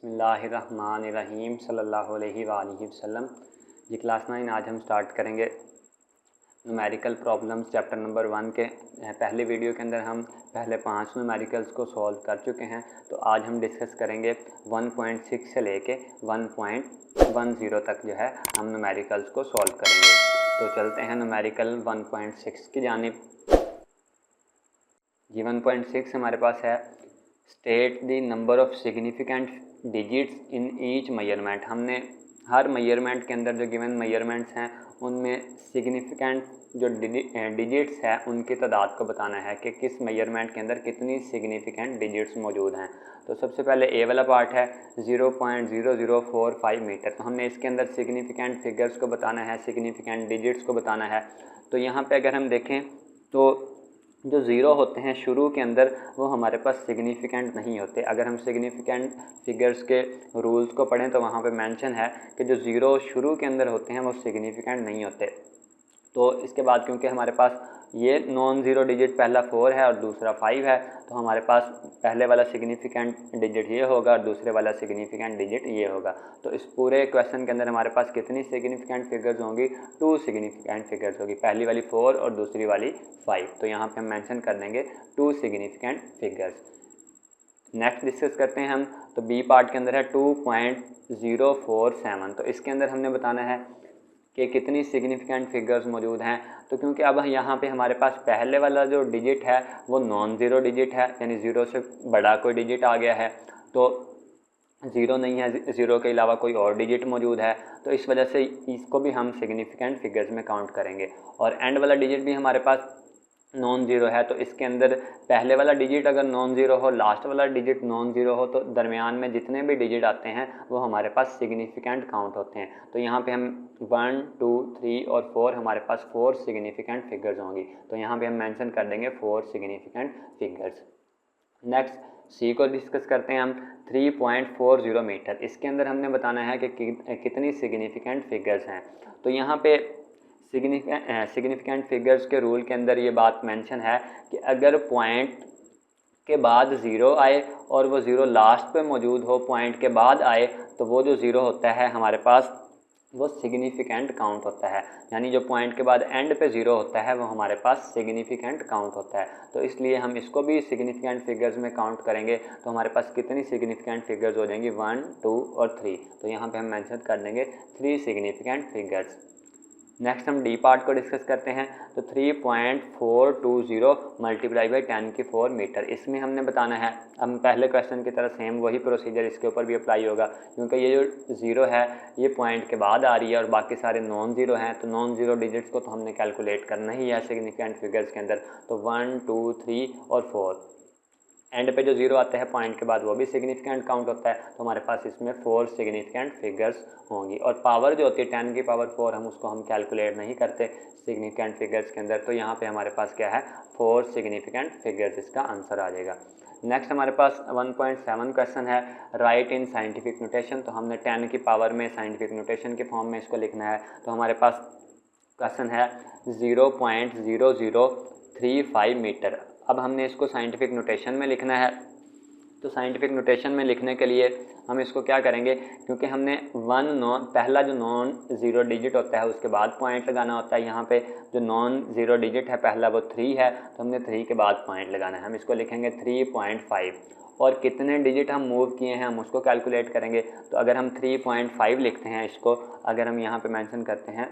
बिस्मिल्लाहिर्रहमानिर्रहीम सल्लल्लाहु अलैहि वसल्लम। जी क्लास 9 आज हम स्टार्ट करेंगे न्यूमेरिकल प्रॉब्लम्स चैप्टर नंबर 1 के। पहले वीडियो के अंदर हम पहले 5 न्यूमेरिकल्स को सॉल्व कर चुके हैं, तो आज हम डिस्कस करेंगे 1.6 से लेके 1.10 तक जो है हम न्यूमेरिकल्स को सॉल्व करेंगे। तो चलते हैं न्यूमेरिकल 1.6 की जानिब। जी 1.6 हमारे पास है state the number of significant digits in each measurement. हमने हर मेजरमेंट के अंदर जो गिवन मेजरमेंट्स हैं उनमें सिग्निफिकेंट जो डिजिट्स है उनकी तादाद को बताना है कि किस मेजरमेंट के अंदर कितनी सिग्निफिकेंट डिजिट्स मौजूद हैं। तो सबसे पहले ए वाला पार्ट है 0.0045 मीटर। तो हमने इसके अंदर सिग्निफिकेंट फिगर्स को बताना है, सिग्निफिकेंट डिजिट्स को बताना है। तो यहाँ पे अगर हम देखें तो जो ज़ीरो होते हैं शुरू के अंदर वो हमारे पास सिग्निफिकेंट नहीं होते। अगर हम सिग्निफिकेंट फिगर्स के रूल्स को पढ़ें तो वहाँ पे मेंशन है कि जो ज़ीरो शुरू के अंदर होते हैं वो सिग्निफिकेंट नहीं होते। तो इसके बाद क्योंकि हमारे पास ये नॉन ज़ीरो डिजिट पहला 4 है और दूसरा 5 है, तो हमारे पास पहले वाला सिग्निफिकेंट डिजिट ये होगा और दूसरे वाला सिग्निफिकेंट डिजिट ये होगा। तो इस पूरे क्वेश्चन के अंदर हमारे पास कितनी सिग्निफिकेंट फिगर्स होंगी? 2 सिग्निफिकेंट फिगर्स होगी, पहली वाली 4 और दूसरी वाली 5। तो यहाँ पे हम मेंशन कर देंगे 2 सिग्निफिकेंट फिगर्स। नेक्स्ट डिस्कस करते हैं हम। तो बी पार्ट के अंदर है 2.047। तो इसके अंदर हमने बताना है कि कितनी सिग्निफिकेंट फिगर्स मौजूद हैं। तो क्योंकि अब यहाँ पे हमारे पास पहले वाला जो डिजिट है वो नॉन ज़ीरो डिजिट है, यानी ज़ीरो से बड़ा कोई डिजिट आ गया है, तो ज़ीरो नहीं है, ज़ीरो के अलावा कोई और डिजिट मौजूद है, तो इस वजह से इसको भी हम सिग्निफिकेंट फिगर्स में काउंट करेंगे। और एंड वाला डिजिट भी हमारे पास नॉन ज़ीरो है, तो इसके अंदर पहले वाला डिजिट अगर नॉन ज़ीरो हो, लास्ट वाला डिजिट नॉन ज़ीरो हो, तो दरमियान में जितने भी डिजिट आते हैं वो हमारे पास सिग्निफिकेंट काउंट होते हैं। तो यहाँ पे हम 1, 2, 3 और 4 हमारे पास 4 सिग्निफिकेंट फिगर्स होंगी। तो यहाँ पे हम मेंशन कर देंगे 4 सिग्निफिकेंट फिगर्स। नेक्स्ट सी को डिस्कस करते हैं हम 3.40 मीटर। इसके अंदर हमने बताना है कि कितनी सिग्निफिकेंट फिगर्स हैं। तो यहाँ पे सिग्निफिकेंट फिगर्स के रूल के अंदर ये बात मेंशन है कि अगर पॉइंट के बाद ज़ीरो आए और वो ज़ीरो लास्ट पे मौजूद हो, पॉइंट के बाद आए, तो वो जो ज़ीरो होता है हमारे पास वो सिग्निफिकेंट काउंट होता है। यानी जो पॉइंट के बाद एंड पे ज़ीरो होता है वो हमारे पास सिग्निफिकेंट काउंट होता है। तो इसलिए हम इसको भी सिग्निफिकेंट फिगर्स में काउंट करेंगे। तो हमारे पास कितनी सिग्निफिकेंट फिगर्स हो जाएंगी? 1, 2 और 3। तो यहाँ पे हम मेंशन कर देंगे 3 सिग्निफिकेंट फिगर्स। नेक्स्ट हम डी पार्ट को डिस्कस करते हैं। तो 3.420 मल्टीप्लाई बाई 10⁴ मीटर। इसमें हमने बताना है, हम पहले क्वेश्चन की तरह सेम वही प्रोसीजर इसके ऊपर भी अप्लाई होगा, क्योंकि ये जो ज़ीरो है ये पॉइंट के बाद आ रही है और बाकी सारे नॉन ज़ीरो हैं। तो नॉन ज़ीरो डिजिट्स को तो हमने कैलकुलेट करना ही है सिग्निफिकेंट फिगर्स के अंदर। तो 1, 2, 3 और 4 एंड पे जो ज़ीरो आता है पॉइंट के बाद वो भी सिग्निफिकेंट काउंट होता है। तो हमारे पास इसमें 4 सिग्निफिकेंट फिगर्स होंगी। और पावर जो होती है 10⁴ हम उसको हम कैलकुलेट नहीं करते सिग्निफिकेंट फिगर्स के अंदर। तो यहाँ पे हमारे पास क्या है? 4 सिग्निफिकेंट फिगर्स, इसका आंसर आ जाएगा। नेक्स्ट हमारे पास 1.7 क्वेश्चन है राइट इन साइंटिफिक नोटेशन। तो हमने 10 की पावर में साइंटिफिक नोटेशन के फॉर्म में इसको लिखना है। तो हमारे पास क्वेश्चन है 0.0035 मीटर। अब हमने इसको साइंटिफिक नोटेशन में लिखना है। तो साइंटिफिक नोटेशन में लिखने के लिए हम इसको क्या करेंगे, क्योंकि हमने पहला जो नॉन ज़ीरो डिजिट होता है उसके बाद पॉइंट लगाना होता है। यहाँ पे जो नॉन ज़ीरो डिजिट है पहला वो 3 है, तो हमने 3 के बाद पॉइंट लगाना है। हम इसको लिखेंगे 3.5 और कितने डिजिट हम मूव किए हैं हम उसको कैलकुलेट करेंगे। तो अगर हम 3.5 लिखते हैं इसको, अगर हम यहाँ पर मैंशन करते हैं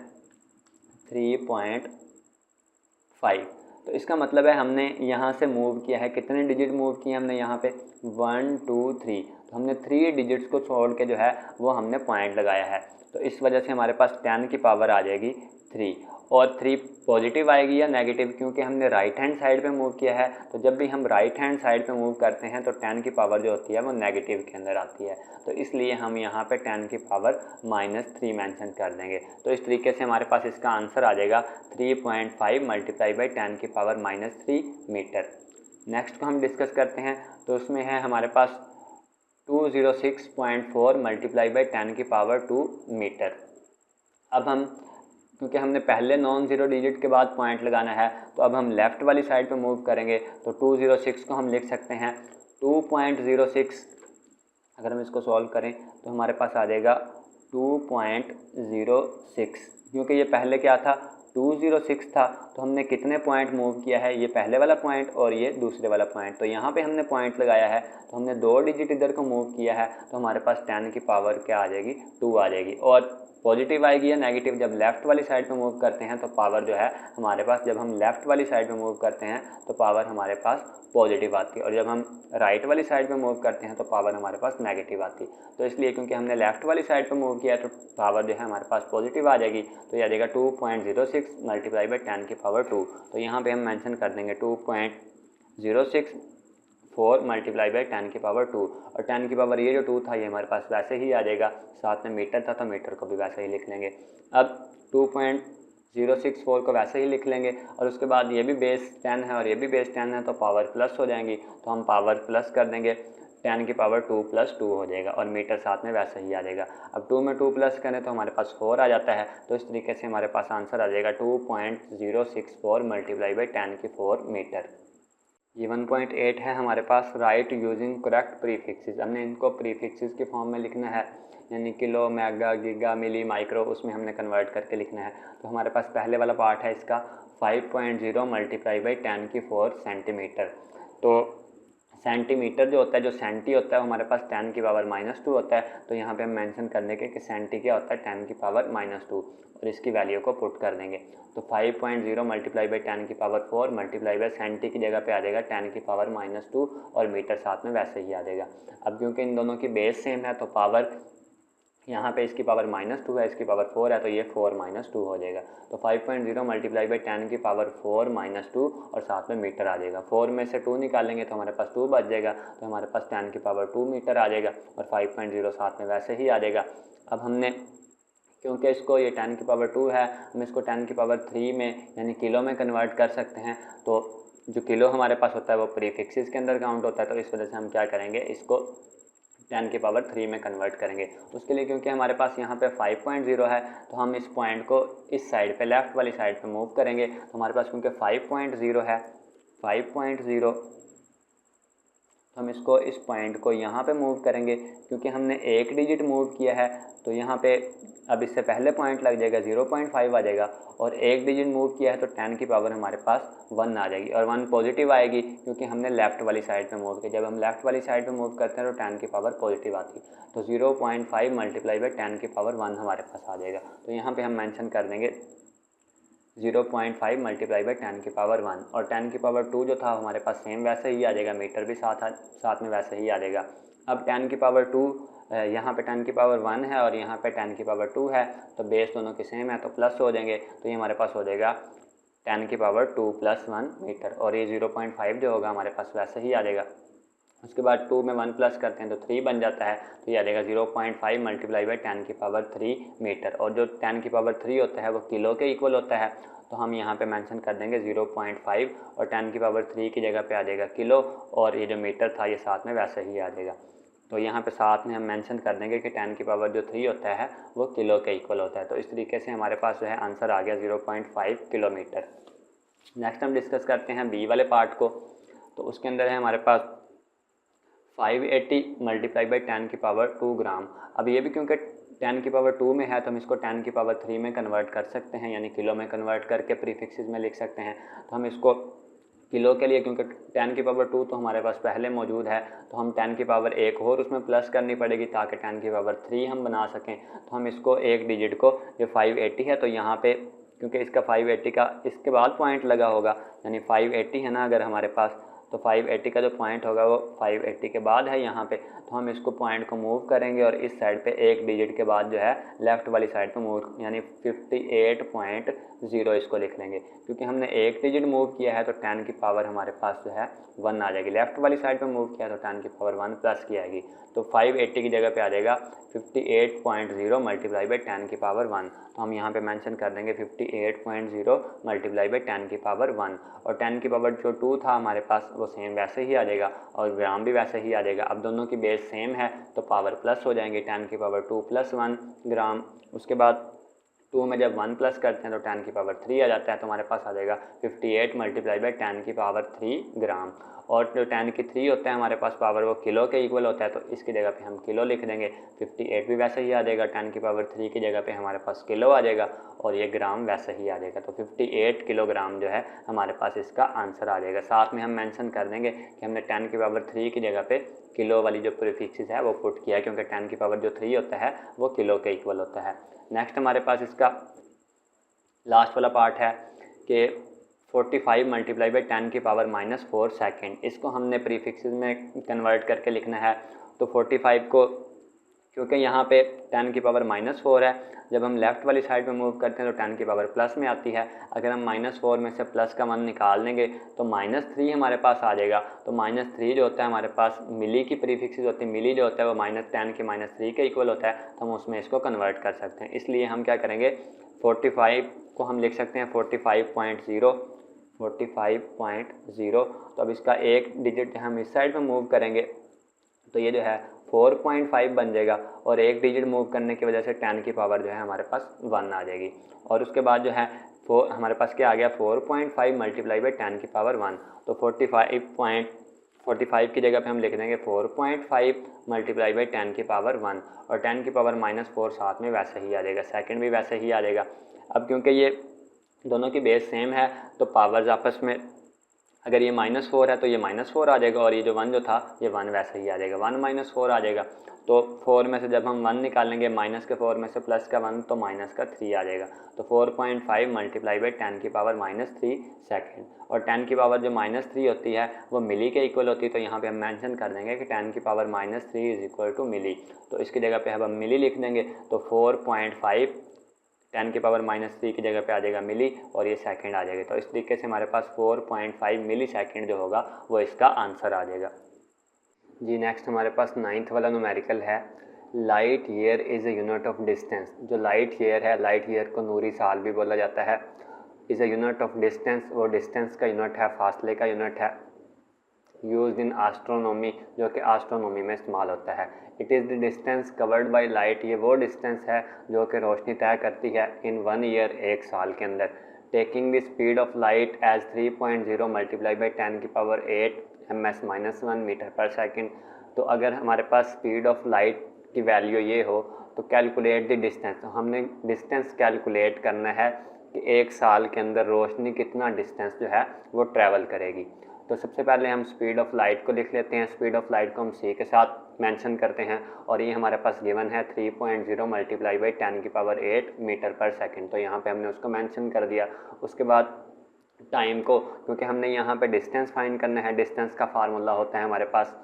3.5, तो इसका मतलब है हमने यहाँ से मूव किया है, कितने डिजिट मूव किए हमने यहाँ पे? 1, 2, 3। तो हमने 3 डिजिट्स को छोड़ के जो है वो हमने पॉइंट लगाया है। तो इस वजह से हमारे पास 10 की पावर आ जाएगी 3। और 3 पॉजिटिव आएगी या नेगेटिव? क्योंकि हमने राइट हैंड साइड पे मूव किया है, तो जब भी हम राइट हैंड साइड पे मूव करते हैं तो 10 की पावर जो होती है वो नेगेटिव के अंदर आती है। तो इसलिए हम यहाँ पे 10 की पावर -3 मेंशन कर देंगे। तो इस तरीके से हमारे पास इसका आंसर आ जाएगा 3.5 मल्टीप्लाई बाई 10 की पावर -3 मीटर। नेक्स्ट को हम डिस्कस करते हैं। तो उसमें है हमारे पास 206.4 मल्टीप्लाई बाई 10 की पावर 2 मीटर। अब हम, क्योंकि हमने पहले नॉन ज़ीरो डिजिट के बाद पॉइंट लगाना है, तो अब हम लेफ़्ट वाली साइड पे मूव करेंगे। तो 206 को हम लिख सकते हैं 2.06 अगर हम इसको सॉल्व करें तो हमारे पास आ जाएगा 2.06, क्योंकि ये पहले क्या था 206 था, तो हमने कितने पॉइंट मूव किया है, ये पहले वाला पॉइंट और ये दूसरे वाला पॉइंट, तो यहाँ पे हमने पॉइंट लगाया है, तो हमने 2 डिजिट इधर को मूव किया है, तो हमारे पास 10 की पावर क्या आ जाएगी 2 आ जाएगी। और पॉजिटिव आएगी या नेगेटिव, जब लेफ़्ट वाली साइड पे मूव करते हैं तो पावर जो है हमारे पास, जब हम लेफ़्ट वाली साइड पे मूव करते हैं तो पावर हमारे पास पॉजिटिव आती है, और जब हम राइट वाली साइड पे मूव करते हैं तो पावर हमारे पास नेगेटिव आती है। तो इसलिए क्योंकि हमने लेफ़्ट वाली साइड पे मूव किया है तो पावर जो है हमारे पास पॉजिटिव आ जाएगी, तो ये आ जाएगा 2.06 मल्टीप्लाई बाई 10 की पावर 2। तो यहाँ पे हम मेंशन कर देंगे 2.064 मल्टीप्लाई बाई 10 की पावर 2, और 10 की पावर ये जो 2 था ये हमारे पास वैसे ही आ जाएगा, साथ में मीटर था तो मीटर को भी वैसे ही लिख लेंगे। अब 2.064 को वैसे ही लिख लेंगे, और उसके बाद ये भी बेस 10 है और ये भी बेस 10 है, तो पावर प्लस हो जाएंगी, तो हम पावर प्लस कर देंगे, 10 की पावर 2 + 2 हो जाएगा, और मीटर साथ में वैसे ही आ जाएगा। अब 2 में 2 प्लस करें तो हमारे पास 4 आ जाता है, तो इस तरीके से हमारे पास आंसर आ जाएगा 2.064 मल्टीप्लाई बाई 10 की 4 मीटर। ये 1.8 है हमारे पास, राइट यूजिंग करेक्ट प्रीफिक्सेस। हमने इनको प्रीफिक्सेस के फॉर्म में लिखना है, यानी किलो, मेगा, गीगा, मिली, माइक्रो, उसमें हमने कन्वर्ट करके लिखना है। तो हमारे पास पहले वाला पार्ट है इसका 5.0 मल्टीप्लाई बाई 10 की 4 सेंटीमीटर। तो सेंटीमीटर जो होता है, जो सेंटी होता है वो हमारे पास 10 की पावर -2 होता है, तो यहाँ पे हम मेंशन कर देंगे कि सेंटी क्या होता है 10 की पावर -2, और इसकी वैल्यू को पुट कर देंगे। तो 5.0 मल्टीप्लाई बाई 10 की पावर 4 मल्टीप्लाई बाई सेंटी की जगह पे आ जाएगा 10 की पावर -2, और मीटर साथ में वैसे ही आ जाएगा। अब क्योंकि इन दोनों की बेस सेम है तो पावर यहाँ पे इसकी पावर -2 है, इसकी पावर 4 है, तो ये 4 - 2 हो जाएगा। तो 5.0 मल्टीप्लाई बाई 10 की पावर 4 - 2, और साथ में मीटर आ जाएगा। 4 में से 2 निकालेंगे तो हमारे पास 2 बच जाएगा, तो हमारे पास 10 की पावर 2 मीटर आ जाएगा, और 5.0 साथ में वैसे ही आ जाएगा। अब हमने, क्योंकि इसको ये 10 की पावर 2 है, हम इसको 10 की पावर 3 में यानी किलो में कन्वर्ट कर सकते हैं, तो जो किलो हमारे पास होता है वो प्रीफिक्सेस के अंदर काउंट होता है, तो इस वजह से हम क्या करेंगे, इसको 10 की पावर 3 में कन्वर्ट करेंगे। उसके लिए क्योंकि हमारे पास यहाँ पे 5.0 है, तो हम इस पॉइंट को इस साइड पे, लेफ़्ट वाली साइड पे मूव करेंगे, तो हमारे पास क्योंकि 5.0 है, 5.0, तो हम इसको, इस पॉइंट को यहाँ पे मूव करेंगे, क्योंकि हमने एक डिजिट मूव किया है, तो यहाँ पे अब इससे पहले पॉइंट लग जाएगा 0.5 आ जाएगा, और एक डिजिट मूव किया है तो 10 की पावर हमारे पास 1 आ जाएगी, और 1 पॉजिटिव आएगी क्योंकि हमने लेफ़्ट वाली साइड पे मूव किया। जब हम लेफ़्ट वाली साइड पे मूव करते हैं तो 10 की पावर पॉजिटिव आती है, तो 0.5 मल्टीप्लाई बाई 10 की पावर 1 हमारे पास आ जाएगा। तो यहाँ पे हम मेंशन कर देंगे 0.5 मल्टीप्लाई बाई 10 की पावर 1, और 10 की पावर 2 जो था हमारे पास सेम वैसे ही आ जाएगा, मीटर भी साथ में वैसे ही आ जाएगा। अब 10 की पावर 2, यहाँ पे 10 की पावर 1 है और यहाँ पे 10 की पावर 2 है, तो बेस दोनों की सेम है, तो प्लस हो जाएंगे, तो ये हमारे पास हो जाएगा 10 की पावर 2 + 1 मीटर, और ये 0.5 जो होगा हमारे पास वैसे ही आ जाएगा। उसके बाद 2 में 1 प्लस करते हैं तो 3 बन जाता है, तो ये आ जाएगा 0.5 मल्टीप्लाई बाई 10 की पावर 3 मीटर, और जो 10 की पावर 3 होता है वो किलो के इक्वल होता है, तो हम यहाँ पे मेंशन कर देंगे 0.5, और 10 की पावर 3 की जगह पे आ जाएगा किलो, और ये जो मीटर था ये साथ में वैसे ही आ जाएगा। तो यहाँ पे साथ में हम मेंशन कर देंगे कि 10 की पावर जो 3 होता है वो किलो के इक्वल होता है। तो इस तरीके से हमारे पास जो है आंसर आ गया 0.5 किलोमीटर। नेक्स्ट हम डिस्कस करते हैं बी वाले पार्ट को। तो उसके अंदर है हमारे पास 580 मल्टीप्लाई बाई 10 की पावर 2 ग्राम। अब ये भी क्योंकि 10 की पावर 2 में है तो हम इसको 10 की पावर 3 में कन्वर्ट कर सकते हैं, यानी किलो में कन्वर्ट करके प्रीफिक्सेस में लिख सकते हैं। तो हम इसको किलो के लिए, क्योंकि 10 की पावर 2 तो हमारे पास पहले मौजूद है, तो हम 10 की पावर 1 और उसमें प्लस करनी पड़ेगी ताकि 10 की पावर 3 हम बना सकें। तो हम इसको एक डिजिट को, जो 580 है, तो यहाँ पे क्योंकि इसका 580 का इसके बाद पॉइंट लगा होगा, यानी 580 है ना अगर हमारे पास, तो 580 का जो पॉइंट होगा वो 580 के बाद है यहाँ पे, तो हम इसको पॉइंट को मूव करेंगे और इस साइड पे एक डिजिट के बाद जो है लेफ़्ट वाली साइड पे मूव, यानी 58.0 इसको लिख लेंगे, क्योंकि हमने एक डिजिट मूव किया है तो 10 की पावर हमारे पास जो है 1 आ जाएगी। लेफ़्ट वाली साइड पे मूव किया तो 10 की पावर 1 प्लस की आएगी, तो 580 की जगह पे आ जाएगा 58.0 मल्टीप्लाई बाई 10 की पावर 1। तो हम यहाँ पे मेंशन कर देंगे 58.0 मल्टीप्लाई बाई 10 की पावर 1, और 10 की पावर जो 2 था हमारे पास वो सेम वैसे ही आ जाएगा, और ग्राम भी वैसे ही आ जाएगा। अब दोनों की बेस सेम है तो पावर प्लस हो जाएंगे, 10 की पावर 2 + 1 ग्राम। उसके बाद 2 में जब 1 प्लस करते हैं तो 10 की पावर 3 आ जाता है, तो हमारे पास आ जाएगा 58 मल्टीप्लाई बाई 10 की पावर 3 ग्राम। और जो 10 की 3 होता है हमारे पास पावर, वो किलो के इक्वल होता है, तो इसकी जगह पे हम किलो लिख देंगे। 58 भी वैसे ही आ जाएगा, 10 की पावर 3 की जगह पे हमारे पास किलो आ जाएगा, और ये ग्राम वैसे ही आ जाएगा। तो 58 किलोग्राम जो है हमारे पास इसका आंसर आ जाएगा। साथ में हम मेंशन कर देंगे कि हमने 10 की पावर 3 की जगह पे किलो वाली जो प्रीफिक्सेस है वो पुट किया है, क्योंकि 10 की पावर जो 3 होता है वो किलो के इक्वल होता है। नेक्स्ट हमारे पास इसका लास्ट वाला पार्ट है कि 45 मल्टीप्लाई बाई 10 की पावर -4 सेकेंड। इसको हमने प्रीफिक्सेस में कन्वर्ट करके लिखना है। तो 45 को, क्योंकि यहाँ पे 10 की पावर -4 है, जब हम लेफ़्ट वाली साइड में मूव करते हैं तो 10 की पावर प्लस में आती है। अगर हम -4 में से प्लस का 1 निकाल देंगे तो -3 हमारे पास आ जाएगा। तो -3 जो होता है हमारे पास मिली की प्रीफिक्सेस होती है, मिली जो होता है वो -10 के -3 के इक्वल होता है, तो हम उसमें इसको कन्वर्ट कर सकते हैं। इसलिए हम क्या करेंगे, 45 को हम लिख सकते हैं 45.0। तो अब इसका एक डिजिट हम इस साइड में मूव करेंगे तो ये जो है 4.5 बन जाएगा, और एक डिजिट मूव करने की वजह से 10 की पावर जो है हमारे पास 1 आ जाएगी। और उसके बाद जो है हमारे पास क्या आ गया, 4.5 मल्टीप्लाई बाई 10 की पावर 1। तो 45 की जगह पे हम लिख देंगे 4.5 मल्टीप्लाई बाई 10 की पावर 1, और 10 की पावर -4 साथ में वैसे ही आ जाएगा, सेकंड भी वैसे ही आ जाएगा। अब क्योंकि ये दोनों की बेस सेम है तो पावर्स आपस में, अगर ये -4 है तो ये -4 आ जाएगा, और ये जो 1 जो था ये 1 वैसे ही आ जाएगा, 1 - 4 आ जाएगा। तो 4 में से जब हम 1 निकालेंगे, माइनस के 4 में से प्लस का 1 तो माइनस का 3 आ जाएगा। तो 4.5 मल्टीप्लाई बाई 10 की पावर -3 सेकेंड। और 10 की पावर जो -3 होती है वो मिली के इक्वल होती है, तो यहाँ पे हम मेंशन कर देंगे कि 10 की पावर -3 इज इक्वल टू मिली। तो इसकी जगह पे हम मिली लिख देंगे। तो 4.5 10 की पावर -3 की जगह पे आ जाएगा मिली, और ये सेकंड आ जाएगा। तो इस तरीके से हमारे पास 4.5 मिली सेकेंड जो होगा वो इसका आंसर आ जाएगा जी। नेक्स्ट हमारे पास 9th वाला न्यूमेरिकल है, light year is a unit of distance. जो लाइट ईयर है, लाइट ईयर को नूरी साल भी बोला जाता है, is a unit of distance, वो डिस्टेंस का यूनिट है, फासले का यूनिट है। यूज इन एस्ट्रोनॉमी, जो कि एस्ट्रोनॉमी में इस्तेमाल होता है। It is the distance covered by light, ये वो डिस्टेंस है जो कि रोशनी तय करती है इन 1 ईयर, 1 साल के अंदर। Taking the speed of light as 3.0 multiply by 10 की पावर 8 ms-1 मीटर पर सेकेंड। तो अगर हमारे पास स्पीड ऑफ लाइट की वैल्यू ये हो तो कैलकुलेट द डिस्टेंस, तो हमने डिस्टेंस कैलकुलेट करना है कि 1 साल के अंदर रोशनी कितना डिस्टेंस जो है वो ट्रैवल करेगी। तो सबसे पहले हम स्पीड ऑफ लाइट को लिख लेते हैं। स्पीड ऑफ लाइट को हम c के साथ मेंशन करते हैं, और ये हमारे पास गिवन है 3.0 मल्टीप्लाई बाई 10 की पावर 8 मीटर पर सेकंड। तो यहाँ पे हमने उसको मेंशन कर दिया। उसके बाद टाइम को, क्योंकि हमने यहाँ पे डिस्टेंस फाइंड करना है, डिस्टेंस का फार्मूला होता है हमारे पास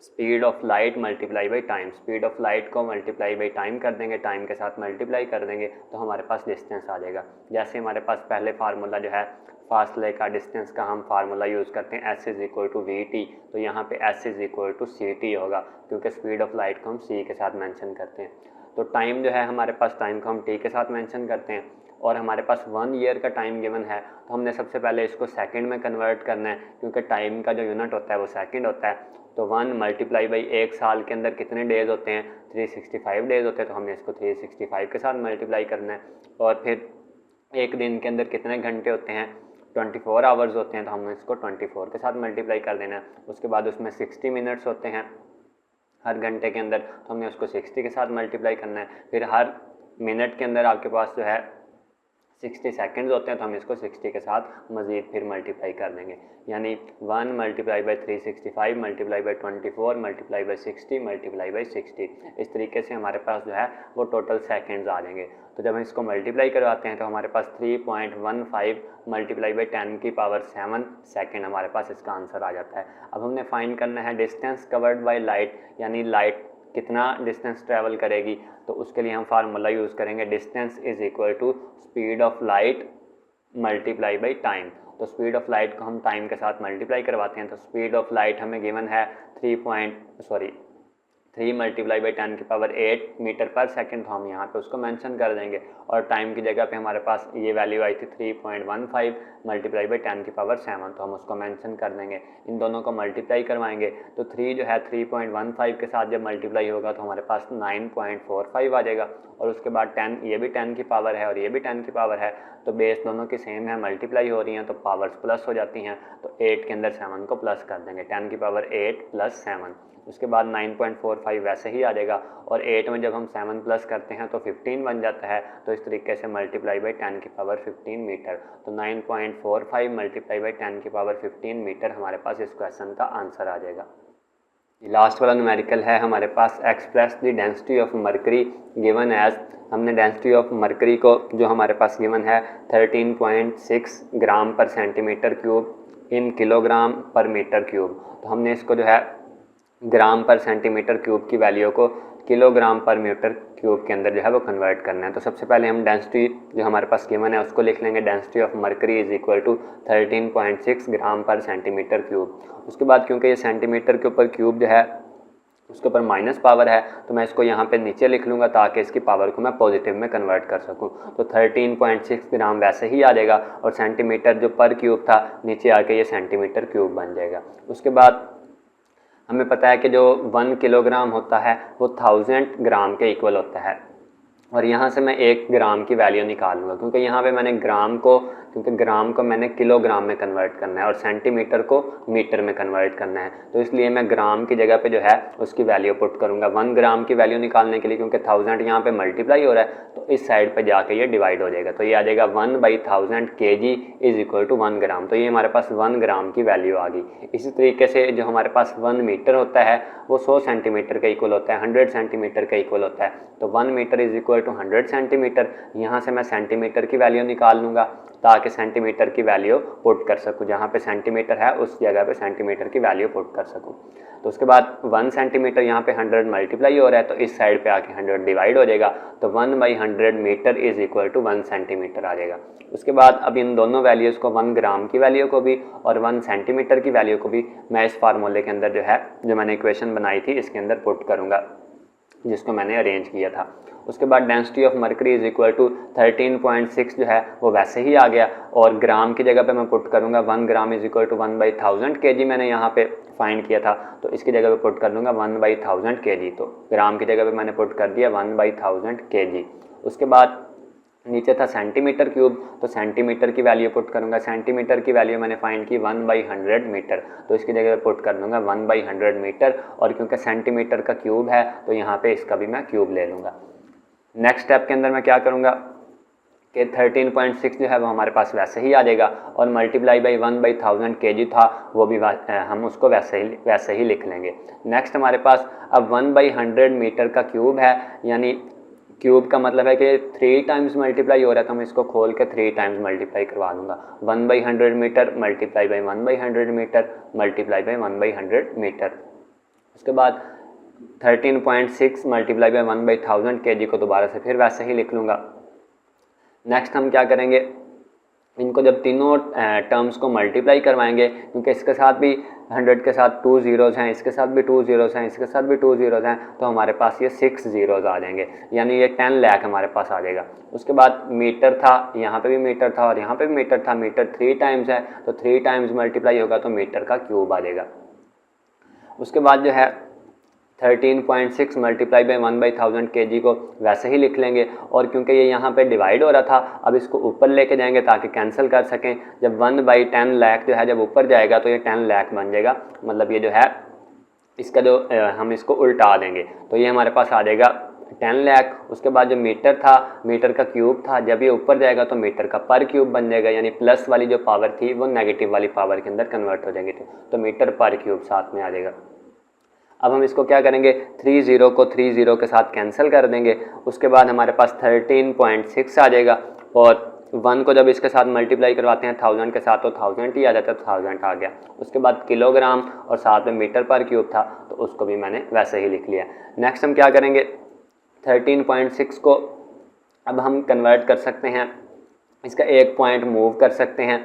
speed of light multiply by time. Speed of light को मल्टीप्लाई बाई टाइम कर देंगे, टाइम के साथ मल्टीप्लाई कर देंगे तो हमारे पास डिस्टेंस आ जाएगा। जैसे हमारे पास पहले फार्मूला जो है फासले का, डिस्टेंस का, हम फार्मूला यूज़ करते हैं s is equal to V T. तो यहाँ पे s is equal to C T होगा, क्योंकि स्पीड ऑफ लाइट को हम c के साथ मेंशन करते हैं। तो टाइम जो है हमारे पास, टाइम को हम t के साथ मेंशन करते हैं, और हमारे पास 1 ईयर का टाइम गिवन है, तो हमने सबसे पहले इसको सेकंड में कन्वर्ट करना है, क्योंकि टाइम का जो यूनिट होता है वो सेकंड होता है। तो 1 मल्टीप्लाई बाई 1 साल के अंदर कितने डेज़ होते हैं, 365 डेज़ होते हैं, तो हमने इसको 365 के साथ मल्टीप्लाई करना है। और फिर एक दिन के अंदर कितने घंटे होते हैं, 24 आवर्स होते हैं, तो हमने इसको 24 के साथ मल्टीप्लाई कर देना है। उसके बाद उसमें 60 मिनट्स होते हैं हर घंटे के अंदर, तो हमने उसको 60 के साथ मल्टीप्लाई करना है। फिर हर मिनट के अंदर आपके पास जो है 60 सेकेंड्स होते हैं, तो हम इसको 60 के साथ मज़ीद फिर मल्टीप्लाई कर देंगे। यानी 1 multiply by 365 multiply by 24 multiply by 60 multiply by 60। इस तरीके से हमारे पास जो है वो टोटल सेकेंड्स आ जाएंगे। तो जब हम इसको मल्टीप्लाई करवाते हैं तो हमारे पास 3.15 मल्टीप्लाई बाई 10 की पावर 7 सेकेंड हमारे पास इसका आंसर आ जाता है। अब हमने फाइंड करना है डिस्टेंस कवर्ड बाई लाइट, यानी लाइट कितना डिस्टेंस ट्रैवल करेगी। तो उसके लिए हम फार्मूला यूज़ करेंगे, distance is equal to speed of light multiply by time. तो स्पीड ऑफ लाइट को हम टाइम के साथ मल्टीप्लाई करवाते हैं। तो स्पीड ऑफ लाइट हमें गिवन है 3 मल्टीप्लाई बाई 10 की पावर 8 मीटर पर सेकंड, तो हम यहाँ पे उसको मेंशन कर देंगे। और टाइम की जगह पे हमारे पास ये वैल्यू आई थी 3.15 मल्टीप्लाई बाई 10 की पावर 7, तो हम उसको मेंशन कर देंगे। इन दोनों को मल्टीप्लाई करवाएंगे तो 3 जो है 3.15 के साथ जब मल्टीप्लाई होगा तो हमारे पास 9.45 आ जाएगा। और उसके बाद 10, ये भी 10 की पावर है और ये भी 10 की पावर है, तो बेस दोनों की सेम है, मल्टीप्लाई हो रही हैं तो पावर्स प्लस हो जाती हैं। तो 8 के अंदर 7 को प्लस कर देंगे, 10 की पावर 8 प्लस 7। उसके बाद 9.45 वैसे ही आ जाएगा। और 8 में जब हम 7 प्लस करते हैं तो 15 बन जाता है। तो इस तरीके से मल्टीप्लाई बाई 10 की पावर 15 मीटर, तो 9.45 मल्टीप्लाई बाई 10 की पावर 15 मीटर हमारे पास इस क्वेश्चन का आंसर आ जाएगा। लास्ट वाला न्यूमेरिकल है हमारे पास, express the density of mercury given as. हमने डेंसिटी ऑफ मरकरी को जो हमारे पास गिवन है 13.6 gram per centimetre cube in kilogram per metre cube, तो हमने इसको जो है ग्राम पर सेंटीमीटर क्यूब की वैल्यू को किलोग्राम पर मीटर क्यूब के अंदर जो है वो कन्वर्ट करना है। तो सबसे पहले हम डेंसिटी जो हमारे पास गिवन है उसको लिख लेंगे, density of mercury is equal to 13.6 gram per centimetre cube. उसके बाद क्योंकि ये सेंटीमीटर के ऊपर क्यूब जो है उसके ऊपर माइनस पावर है, तो मैं इसको यहाँ पे नीचे लिख लूँगा ताकि इसकी पावर को मैं पॉजिटिव में कन्वर्ट कर सकूँ। तो 13.6 ग्राम वैसे ही आ जाएगा और सेंटीमीटर जो पर क्यूब था नीचे आके ये सेंटीमीटर क्यूब बन जाएगा। उसके बाद हमें पता है कि जो 1 किलोग्राम होता है वो 1000 ग्राम के इक्वल होता है। और यहाँ से मैं 1 ग्राम की वैल्यू निकालूंगा क्योंकि यहाँ पे मैंने ग्राम को मैंने किलोग्राम में कन्वर्ट करना है और सेंटीमीटर को मीटर में कन्वर्ट करना है। तो इसलिए मैं ग्राम की जगह पे जो है उसकी वैल्यू पुट करूँगा 1 ग्राम की वैल्यू निकालने के लिए, क्योंकि 1000 यहाँ पे मल्टीप्लाई हो रहा है तो इस साइड पे जाके ये डिवाइड हो जाएगा। तो ये आ जाएगा 1/1000 kg इज इक्वल टू 1 ग्राम। तो ये हमारे पास 1 ग्राम की वैल्यू आ गई। इसी तरीके से जो हमारे पास 1 मीटर होता है वो 100 सेंटीमीटर का इक्वल होता है, 100 सेंटीमीटर का इक्वल होता है। तो 1 metre is equal to 100 centimetre. यहाँ से मैं सेंटीमीटर की वैल्यू निकाल लूँगा ताकि सेंटीमीटर की वैल्यू पुट कर सकूँ, जहाँ पे सेंटीमीटर है उस जगह पे सेंटीमीटर की वैल्यू पुट कर सकूँ। तो उसके बाद 1 सेंटीमीटर यहाँ पे 100 मल्टीप्लाई हो रहा है तो इस साइड पे आके 100 डिवाइड हो जाएगा। तो 1/100 metre is equal to 1 centimetre आ जाएगा। उसके बाद अब इन दोनों वैल्यूज़ को 1 ग्राम की वैल्यू को भी और 1 सेंटीमीटर की वैल्यू को भी मैं इस फार्मूले के अंदर जो है जो मैंने इक्वेशन बनाई थी इसके अंदर पुट करूँगा जिसको मैंने अरेंज किया था। उसके बाद density of mercury is equal to 13.6 जो है वो वैसे ही आ गया और ग्राम की जगह पे मैं पुट करूँगा 1 gram is equal to 1/1000 kg मैंने यहाँ पे फाइंड किया था, तो इसकी जगह पे पुट कर दूँगा 1/1000 kg। तो ग्राम की जगह पे मैंने पुट कर दिया 1/1000 kg। उसके बाद नीचे था सेंटीमीटर क्यूब, तो सेंटीमीटर की वैल्यू पुट करूँगा। सेंटीमीटर की वैल्यू मैंने फाइंड की 1/100 मीटर, तो इसकी जगह पुट कर दूँगा 1/100 मीटर। और क्योंकि सेंटीमीटर का क्यूब है तो यहाँ पे इसका भी मैं क्यूब ले लूँगा। नेक्स्ट स्टेप के अंदर मैं क्या करूँगा कि 13.6 जो है वो हमारे पास वैसे ही आ जाएगा और मल्टीप्लाई बाई 1/1000 kg था वो भी हम उसको वैसे ही लिख लेंगे। नेक्स्ट हमारे पास अब 1/100 मीटर का क्यूब है, यानी क्यूब का मतलब है कि 3 टाइम्स मल्टीप्लाई हो रहा है तो मैं इसको खोल के 3 टाइम्स मल्टीप्लाई करवा दूंगा। 1/100 metre multiply by 1/100 metre multiply by 1/100 metre. उसके बाद 13.6 मल्टीप्लाई बाई 1/1000 kg को दोबारा से फिर वैसे ही लिख लूँगा। नेक्स्ट हम क्या करेंगे, इनको जब तीनों टर्म्स को मल्टीप्लाई करवाएंगे, क्योंकि इसके साथ भी 100 के साथ 2 ज़ीरोज़ हैं, इसके साथ भी 2 ज़ीरोज़ हैं, इसके साथ भी 2 ज़ीरोज़ हैं, तो हमारे पास ये 6 ज़ीरोज़ आ जाएंगे, यानी ये 10 लाख हमारे पास आ जाएगा। उसके बाद मीटर था, यहाँ पे भी मीटर था और यहाँ पे भी मीटर था। मीटर 3 टाइम्स है तो 3 टाइम्स मल्टीप्लाई होगा तो मीटर का क्यूब आ जाएगा। उसके बाद जो है 13.6 मल्टीप्लाई बाई 1/1000 kg को वैसे ही लिख लेंगे और क्योंकि ये यहाँ पे डिवाइड हो रहा था अब इसको ऊपर लेके जाएंगे ताकि कैंसिल कर सकें। जब 1/10 लाख जो है जब ऊपर जाएगा तो ये 10 लाख बन जाएगा, मतलब ये जो है इसका जो हम इसको उल्टा देंगे तो ये हमारे पास आ जाएगा 10 लाख। उसके बाद जो मीटर था, मीटर का क्यूब था, जब ये ऊपर जाएगा तो मीटर का पर क्यूब बन जाएगा, यानी प्लस वाली जो पावर थी वो नेगेटिव वाली पावर के अंदर कन्वर्ट हो जाएगी, तो मीटर पर क्यूब साथ में आ जाएगा। अब हम इसको क्या करेंगे, 3 0 को 3 0 के साथ कैंसिल कर देंगे। उसके बाद हमारे पास 13.6 आ जाएगा और 1 को जब इसके साथ मल्टीप्लाई करवाते हैं 1000 के साथ तो 1000 ही आ जाता है, तो 1000 आ गया। उसके बाद किलोग्राम और साथ में मीटर पर क्यूब था तो उसको भी मैंने वैसे ही लिख लिया। नेक्स्ट हम क्या करेंगे, 13.6 को अब हम कन्वर्ट कर सकते हैं, इसका एक पॉइंट मूव कर सकते हैं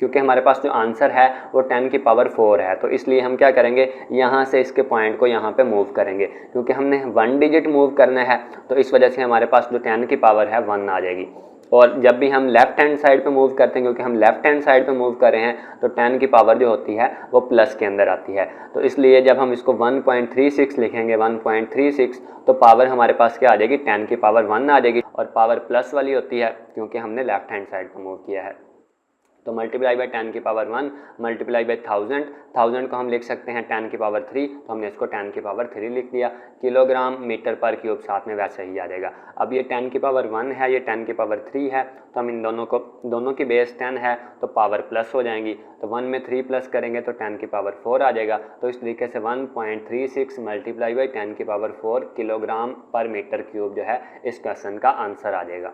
क्योंकि हमारे पास जो आंसर है वो 10 की पावर 4 है, तो इसलिए हम क्या करेंगे, यहाँ से इसके पॉइंट को यहाँ पे मूव करेंगे, क्योंकि हमने 1 डिजिट मूव करना है, तो इस वजह से हमारे पास जो 10 की पावर है 1 आ जाएगी। और जब भी हम लेफ्ट हैंड साइड पे मूव करते हैं, क्योंकि हम लेफ्ट हैंड साइड पे मूव कर रहे हैं, तो 10 की पावर जो होती है वो प्लस के अंदर आती है, तो इसलिए जब हम इसको 1.36 लिखेंगे, 1.36, तो पावर हमारे पास क्या आ जाएगी, 10 की पावर 1 आ जाएगी, और पावर प्लस वाली होती है क्योंकि हमने लेफ्ट हैंड साइड पे मूव किया है। तो मल्टीप्लाई बाई 10 की पावर 1 मल्टीप्लाई बाई 1000 को हम लिख सकते हैं 10 की पावर 3, तो हमने इसको 10 की पावर 3 लिख दिया। किलोग्राम मीटर पर क्यूब साथ में वैसे ही आ जाएगा। अब ये 10 की पावर 1 है, ये 10 की पावर 3 है, तो हम इन दोनों की बेस 10 है तो पावर प्लस हो जाएंगी, तो 1 में 3 प्लस करेंगे तो 10 की पावर 4 आ जाएगा। तो इस तरीके से 1.36 मल्टीप्लाई बाई 10 की power 4 kilogram per metre cube जो है इस क्वेश्चन का आंसर आ जाएगा।